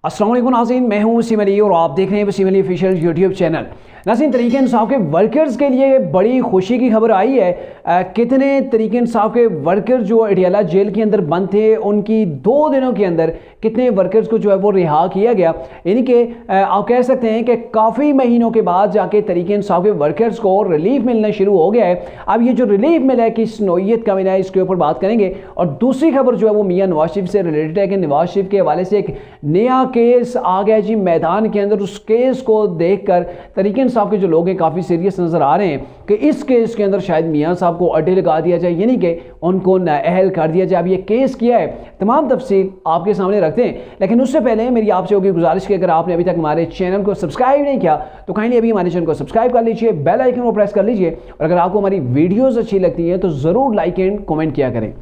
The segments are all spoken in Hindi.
अस्सलाम वालेकुम नाज़रीन, मैं हूं वसीम अली और आप देख रहे हैं Wasim Ali official YouTube channel. नाज़रीन, तरीके इंसाफ के वर्कर्स के लिए बड़ी खुशी की खबर आई है। कितने तरीके इंसाफ के वर्कर जो अडियाला जेल के अंदर बंद थे, उनकी 2 दिनों के अंदर कितने वर्कर्स को जो है वो रिहा किया गया। यानी कि आप कह सकते हैं कि काफ़ी महीनों के बाद जाके तरीके इंसाफ के वर्कर्स को रिलीफ मिलना शुरू हो गया है। अब ये जो रिलीफ मिला है, किस नौइयत का मिला है, इसके ऊपर बात करेंगे। और दूसरी खबर जो है वो मियां नवाज शरीफ से रिलेटेड है कि नवाज शरीफ के हवाले से एक नया केस आ गया जी मैदान के अंदर। उस केस को देखकर तरीके इंसाफ के जो लोग हैं काफ़ी सीरियस नज़र आ रहे हैं कि इस केस के अंदर शायद मियां साहब को अड्डे लगा दिया जाए, यानी कि उनको नाअहल कर दिया जाए। अब ये केस किया है, तमाम तफसील आपके सामने रखते हैं, लेकिन उससे पहले मेरी आपसे होगी गुजारिश कि अगर आपने अभी तक हमारे चैनल को सब्सक्राइब नहीं किया तो काइंडली अभी हमारे चैनल को सब्सक्राइब कर लीजिए, बेल आइकन को प्रेस कर लीजिए, और अगर आपको हमारी वीडियोज़ अच्छी लगती हैं तो ज़रूर लाइक एंड कमेंट किया करें।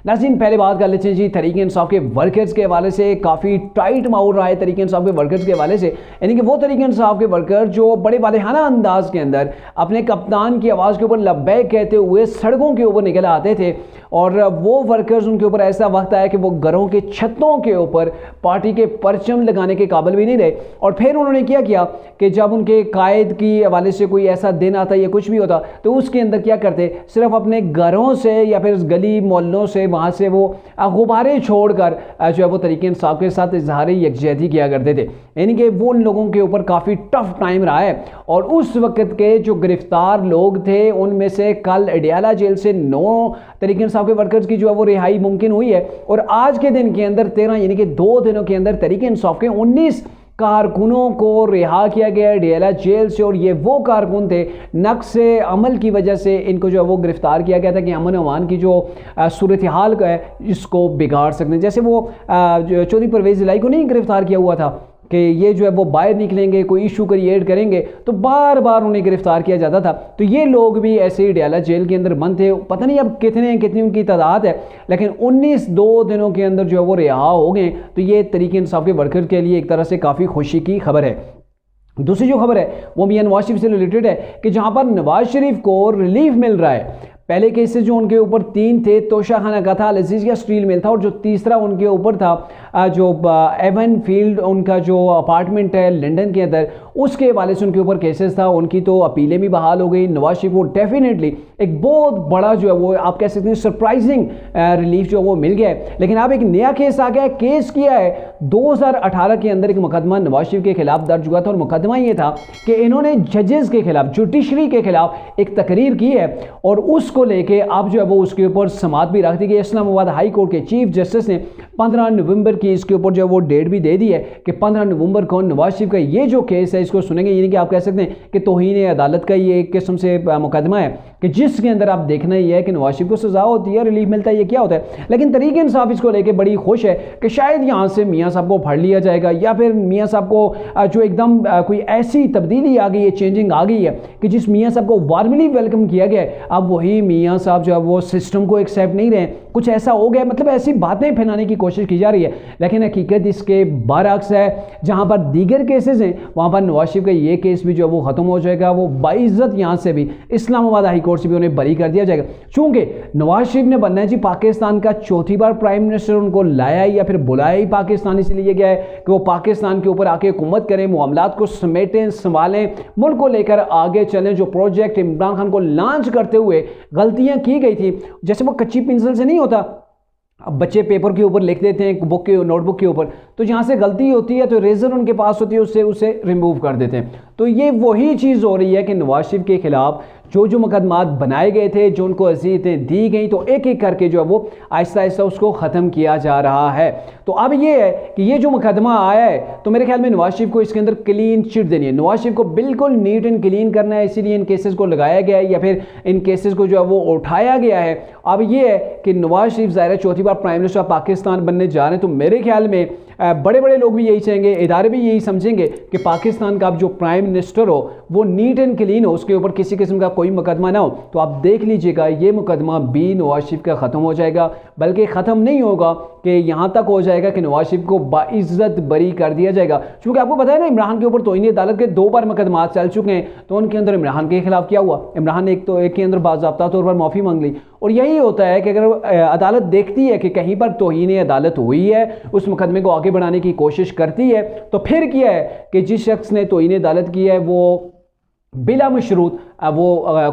नाज़रीन, पहले बात कर लेते हैं जी तरीके इंसाफ के वर्कर्स के हवाले से। काफ़ी टाइट माहौल रहा है तरीके इंसाफ के वर्कर्स के हवाले से, यानी कि वो तरीके इंसाफ के वर्कर जो बड़े वालेहाना अंदाज के अंदर अपने कप्तान की आवाज़ के ऊपर लब्बैक कहते हुए सड़कों के ऊपर निकल आते थे, और वो वर्कर्स उनके ऊपर ऐसा वक्त आया कि वो घरों के छतों के ऊपर पार्टी के परचम लगाने के काबिल भी नहीं रहे। और फिर उन्होंने क्या किया कि जब उनके कायद की हवाले से कोई ऐसा दिन आता या कुछ भी होता तो उसके अंदर क्या करते, सिर्फ अपने घरों से या फिर गली मोहल्लों से वहाँ से वो गुब्बारे छोड़कर जो है वो तरीके इंसाफ के साथ इजहार यकजहती किया करते थे। यानी कि वो उन लोगों के ऊपर काफ़ी टफ टाइम रहा है। और उस वक्त के जो गिरफ्तार लोग थे उनमें से कल अडियाला जेल से 9 तरीके इंसाफ के वर्कर्स की जो है वो रिहाई मुमकिन हुई है, और आज के दिन के अंदर 13 यानी कि 2 दिनों के अंदर तरीके इंसाफ के 19 कारकुनों को रिहा किया गया अडियाला जेल से। और ये वो कारकुन थे नक्स अमल की वजह से इनको जो है वो गिरफ्तार किया गया था कि अमन अमान की जो सूरत हाल है इसको बिगाड़ सकते हैं। जैसे वो चौधरी परवेज़ इलाही को नहीं गिरफ्तार किया हुआ था कि ये जो है वो बाहर निकलेंगे, कोई इशू क्रिएट करेंगे, तो बार बार उन्हें गिरफ्तार किया जाता था। तो ये लोग भी ऐसे ही अडियाला जेल के अंदर बंद थे। पता नहीं अब कितनी उनकी तादाद है, लेकिन 2 दिनों के अंदर जो है वो रिहा हो गए। तो ये तरीके इंसाफ के वर्कर के लिए एक तरह से काफ़ी खुशी की खबर है। दूसरी जो खबर है वो मियां नवाज शरीफ से रिलेटेड है कि जहाँ पर नवाज शरीफ को रिलीफ मिल रहा है। पहले केसेस जो उनके ऊपर 3 थे, तोशा खाना का था, लजीजिया स्टील मिल था, और जो तीसरा उनके ऊपर था जो एवन फील्ड उनका जो अपार्टमेंट है लंदन के अंदर, उसके हवाले से उनके ऊपर केसेस था। उनकी तो अपीलें भी बहाल हो गई। नवाज शरीफ को डेफिनेटली एक बहुत बड़ा जो है वो आप कह सकते हैं सरप्राइजिंग रिलीफ जो है वो मिल गया है। लेकिन अब एक नया केस आ गया है। केस किया है 2018 के अंदर एक मुकदमा नवाज शरीफ के खिलाफ दर्ज हुआ था, और मुकदमा ये था कि इन्होंने जजेस के खिलाफ, जुडिशरी के खिलाफ एक तकरीर की है, और उसको लेके अब जो है वो उसके ऊपर समाअत भी रख दी गई। इस्लामाबाद हाई कोर्ट के चीफ जस्टिस ने 15 नवंबर की इसके ऊपर जो है वो डेट भी दे दी है कि 15 नवंबर को नवाज शरीफ का ये जो केस है इसको सुनेंगे। यानी कि आप कह सकते हैं कि तौहीन अदालत का ये एक किस्म से मुकदमा है कि जिसके अंदर आप देखना ही है कि नवाज शरीफ को सजा होती है, रिलीफ मिलता है, ये क्या होता है। लेकिन तरीके इंसाफ इसको लेके बड़ी खुश है कि शायद यहाँ से मियाँ साहब को फड़ लिया जाएगा, या फिर मियाँ साहब को जो एकदम कोई ऐसी तब्दीली आ गई है, चेंजिंग आ गई है कि जिस मियाँ साहब को वार्मली वेलकम किया गया है, अब वही मियाँ साहब जो है वो सिस्टम को एक्सेप्ट नहीं रहे। कुछ ऐसा हो गया, मतलब ऐसी बातें फैलाने की कोशिश की जा रही है, लेकिन हकीकत इसके बरअक्स है। जहाँ पर दीगर केसेस हैं वहाँ पर नवाज शरीफ का ये केस भी जो है वो ख़त्म हो जाएगा। वो बाइज्जत यहाँ से भी इस्लामाबाद हाई कोर्ट से भी उन्हें बरी कर दिया जाएगा। चूँकि नवाज शरीफ ने बनना है जी पाकिस्तान का 4थी बार प्राइम मिनिस्टर, उनको लाया या फिर बुलाया ही पाकिस्तान इसलिए गया है कि वो पाकिस्तान के ऊपर आके हुकूमत करें, मामलात को समेटें, संभालें, मुल्क को लेकर आगे चलें। जो प्रोजेक्ट इमरान खान को लॉन्च करते हुए गलतियाँ की गई थी, जैसे वो कच्ची पेंसिल से नहीं होता, अब बच्चे पेपर के ऊपर लिख देते हैं बुक के नोटबुक के ऊपर, तो जहाँ से गलती होती है तो रेजर उनके पास होती है, उससे उसे रिमूव कर देते हैं। तो ये वही चीज़ हो रही है कि नवाज शरीफ के खिलाफ जो मुकदमात बनाए गए थे, जो उनको अज़ीयतें दी गई, तो एक एक करके जो है वो आहिस्ता आहिस्ता उसको ख़त्म किया जा रहा है। तो अब ये है कि ये जो मुकदमा आया है तो मेरे ख्याल में नवाज शरीफ को इसके अंदर क्लीन चिट देनी है। नवाज शरीफ को बिल्कुल नीट एंड क्लीन करना है, इसीलिए इन केसेस को लगाया गया है या फिर इन केसेस को जो है वो उठाया गया है। अब ये है कि नवाज शरीफ ज़ाहिर 4थी बार प्राइम मिनिस्टर पाकिस्तान बनने जा रहे हैं, तो मेरे ख्याल में बड़े बड़े लोग भी यही चाहेंगे, इदारे भी यही समझेंगे कि पाकिस्तान का अब जो प्राइम मिनिस्टर हो वो नीट एंड क्लीन हो, उसके ऊपर किसी किस्म का कोई मुकदमा ना हो। तो आप देख लीजिएगा ये मुकदमा भी नवाज शरीफ का ख़त्म हो जाएगा, बल्कि ख़त्म नहीं होगा कि यहाँ तक हो जाएगा कि नवाज शरीफ को बाइज्जत बरी कर दिया जाएगा। क्योंकि आपको पता है ना, इमरान के ऊपर तौहीन अदालत के 2 बार मुकदमा चल चुके हैं, तो उनके अंदर इमरान के खिलाफ क्या हुआ, इमरान ने एक के अंदर बाज़ाब्ता तौर पर माफ़ी मांग ली, और यही होता है कि अगर अदालत देखती है कि कहीं पर तौहीन अदालत हुई है, उस मुकदमे को आगे बढ़ाने की कोशिश करती है, तो फिर क्या है कि जिस शख्स ने तौहीन अदालत की है वो बिला मशरूत वो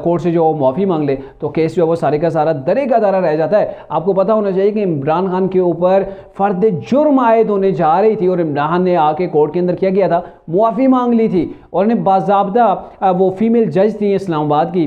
कोर्ट से जो माफ़ी मांग ले, तो केस जो है वो सारे का सारा दरे का दारा रह जाता है। आपको पता होना चाहिए कि इमरान खान के ऊपर फ़र्द जुर्म आयद होने जा रही थी और इमरान खान ने आके कोर्ट के अंदर क्या किया था, मुआफ़ी मांग ली थी और उन्हें बाज़ाब्ता वो फीमेल जज थी इस्लामाबाद की,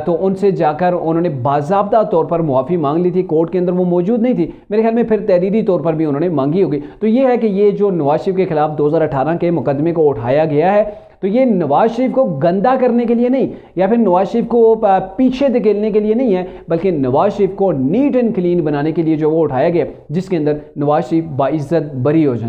तो उनसे जाकर उन्होंने बाज़ाब्ता तौर पर मुआफ़ी मांग ली थी। कोर्ट के अंदर वो मौजूद नहीं थी, मेरे ख्याल में फिर तहरीरी तौर पर भी उन्होंने मांगी होगी। तो ये है कि ये जो नवाज शरीफ के खिलाफ 2018 के मुकदमे को उठाया गया है, तो ये नवाज शरीफ को गंदा करने के लिए नहीं या फिर नवाज शरीफ को पीछे धकेलने के लिए नहीं है, बल्कि नवाज शरीफ को नीट एंड क्लीन बनाने के लिए जो वो उठाया गया, जिसके अंदर नवाज शरीफ बाइज्जत बरी हो जाए।